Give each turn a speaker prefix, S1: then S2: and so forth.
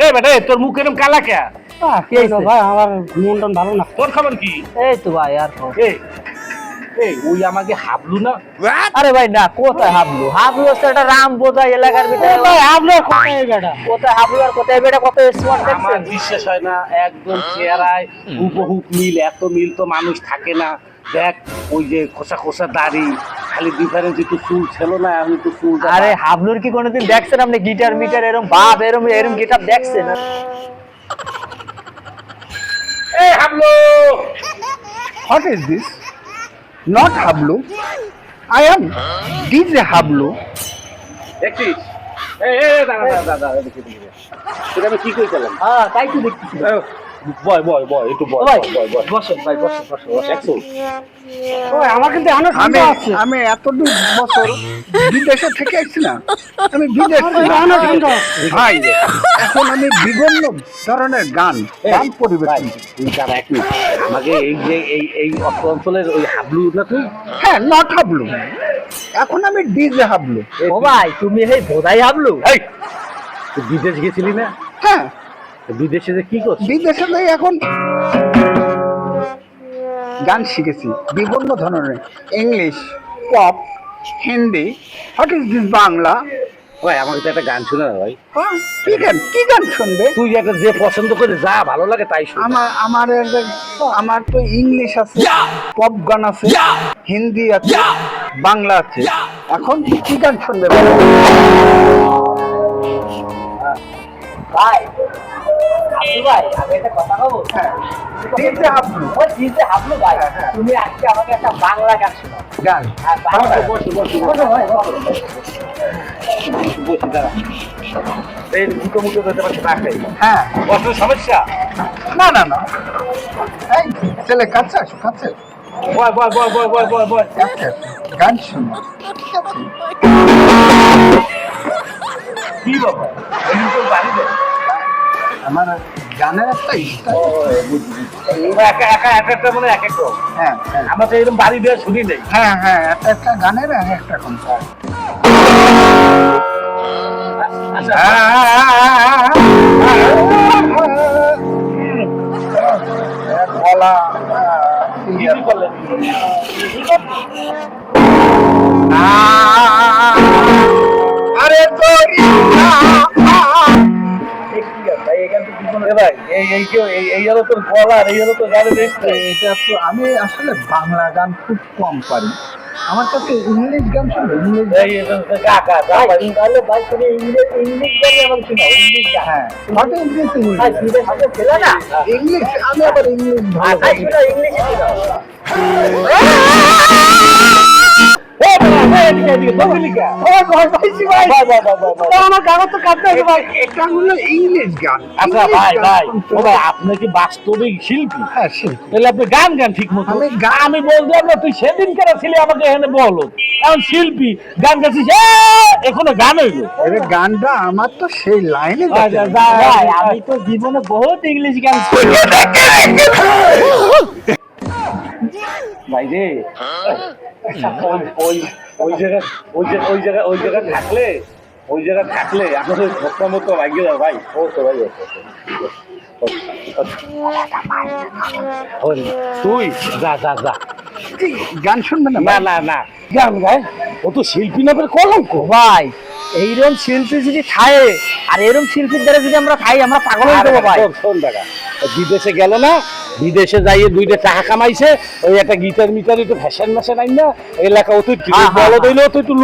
S1: এ বেটা তোর মুখ এরকম কালা কে?
S2: কি হইছে ভাই, আমার মন টন ভালো না।
S1: তোর খবর কি?
S2: এই তো ভাই আর
S1: এ এই ওই আমাকে হাবলু না?
S2: আরে ভাই না, কোথায় হাবলু? হাবলু হচ্ছে একটা রাম বোঝাই এলাকার ভিতরে। ভাই হাবলু কোথায় বেটা? কোথায় হাবলু আর কোথায় বেটা? কত স্মার্ট
S1: আমার
S2: দেখছেন?
S1: বিশ্বাস হয় না, একদম চেহারায় হুবহু মিল, এত মিল তো মানুষ থাকে না। দেখ ওই যে খোসা খোসা দাড়ি, খালি ডিফারেন্স একটু চুল ছিল না, এখন একটু চুল।
S2: আরে হাবলুর কি কোনোদিন দেখছেন আপনি? গিটার মিটার এরকম বাপ এরকম গিটার দেখছেন?
S1: এই Hablu,
S3: What is this? Not Hablu. I am DJ Hablu.
S1: দেখছিস? এই দাদা এটা আমি কি কইছিলাম?
S2: হ্যাঁ তাই তো দেখতেছি।
S1: বয় বয় বয় একটু বয়
S2: ভাই
S1: বয় বয়।
S2: বসেন ভাই, বসেন বসেন বসেন।
S1: দেখছো?
S2: ওই আমার কিন্তু এখনো
S3: আমি
S2: সন্দেহ আছে।
S3: আমি এতদিন বছর বিদেশে থেকে আসছি না, আমি বিদেশ ভাই, এখন আমি বিভিন্ন ধরনের গান পরিবেশন করি।
S1: তুই তার এক মিনিট, আমাকে এই যে এই অত্র অঞ্চলের ওই হাবলু না তুই?
S3: হ্যাঁ, নট হাবলু, এখন আমি ডিজে হাবলু।
S2: ও ভাই তুমি এই বোধাই হাবলু?
S1: এই তুই বিদেশ গেছিলি না?
S3: হ্যাঁ,
S1: তো বিদেশে যে কি করছিস?
S3: বিদেশে যাই এখন গান শিখেছি বিভিন্ন ধরনের, English, pop, Hindi. What is this Bangla?
S1: ভাই আমাকে তো একটা গান শোনা না ভাই।
S3: হ্যাঁ, কি গান শুনবে?
S1: তুই একটা যে পছন্দ করে যা ভালো লাগে তাই শোন।
S3: আমার তো ইংলিশ আছে, পপ গান আছে, হিন্দি আছে, বাংলা আছে। এখন কি গান শুনবে?
S2: ভাই হাবলু ভাই, আমি একটা কথা বলবো।
S3: হ্যাঁ, ডিজে হাবলু
S2: ওই দিতে হাবলু ভাই, তুমি আজকে আমাকে একটা বাংলা গান শোনাও।
S3: গান।
S2: হ্যাঁ বাংলা।
S1: বসে বসে
S2: বসো ভাই, বসো।
S1: বসে দাঁড়া। এই মুখে মুখে ধরতে পারছি না খাই।
S3: হ্যাঁ,
S1: কত সমস্যা?
S3: না না না, এই ছেলে কাছে আসো, কাছে
S1: বয় বয় বয় বয় বয় বয় বয়।
S3: কাছে আসো, গান শুনো। ঠিক আছে,
S1: কি বাবা এই তো বাড়ি দে।
S3: আমার গানের একটা স্টাইল।
S1: একা একা এক একটা মানে এক এক রকম।
S3: হ্যাঁ হ্যাঁ
S1: আমরা তো এরকম বাড়ি দেওয়া শুনি নেই।
S3: হ্যাঁ হ্যাঁ, একটা গানের একটা কনসার্ট।
S1: আচ্ছা
S3: গলা
S1: কি করলেন?
S3: আরে তোরি
S1: এই হলো তোর গলা, এই হলো তোর গানের স্টাইল।
S3: এটা তো আমি আসলে বাংলা গান খুব কম পারি। আমার কাছে ইংলিশ গান শুনবে, ইংলিশ
S1: এই গা গা গা
S2: ভাই তাহলে ভাই তুমি ইংলিশ গানই আমাকে শোনাও, ইংলিশ গান।
S3: হ্যাঁ, হোয়াট ইজ দিস
S2: ভাই বিদেশ থেকে ছেলে না?
S3: ইংলিশ? আমি আবার ইংলিশ ভালো
S2: ভাই
S3: পারি।
S2: শোনাও, ইংলিশে শোনাও।
S3: এটা হলো ইংলিশ গান।
S1: আচ্ছা ভাই ভাই ও ভাই আপনি কি বাস্তবিক শিল্পী?
S3: হ্যাঁ, শিল্পী।
S1: তাহলে আপনি গান গান ঠিক মতো।
S3: আমি গান-
S1: আমি বলতে না, তুই সেদিন কেন ছিলি আমাকে এখানে বলো। এখন শিল্পী গান গাছিস, এখনো গান হইলো।
S3: এর গানটা আমার তো সেই লাইনে
S2: ভাই আমি তো জীবনে বহুত ইংলিশ গান
S1: ভাই রে ওই ওই জায়গা থাকলে আমাদের ধোকা মতো লাগিয়ে দাও ভাই। ও তো ভাই তুই যা যা যা।
S3: গান শুনবে না?
S1: না না না গান গায়, ও তো শিল্পী না পেলে কলঙ্ক।
S2: ভাই এইরকম শিল্পী যদি খায়, আর এরকম শিল্পীর দ্বারা যদি আমরা খাই, আমরা পাগল হয়ে যাবো ভাই।
S1: শোন টাকা বিদেশে গেল না, বিদেশে যাইয়ে দুইটা টাকা কামাইছে, ওই একটা গিটার মিটার একটু ফ্যাশন ম্যাশন আইন না এলাকা, ও তুই বলো দইলেও তুই একটু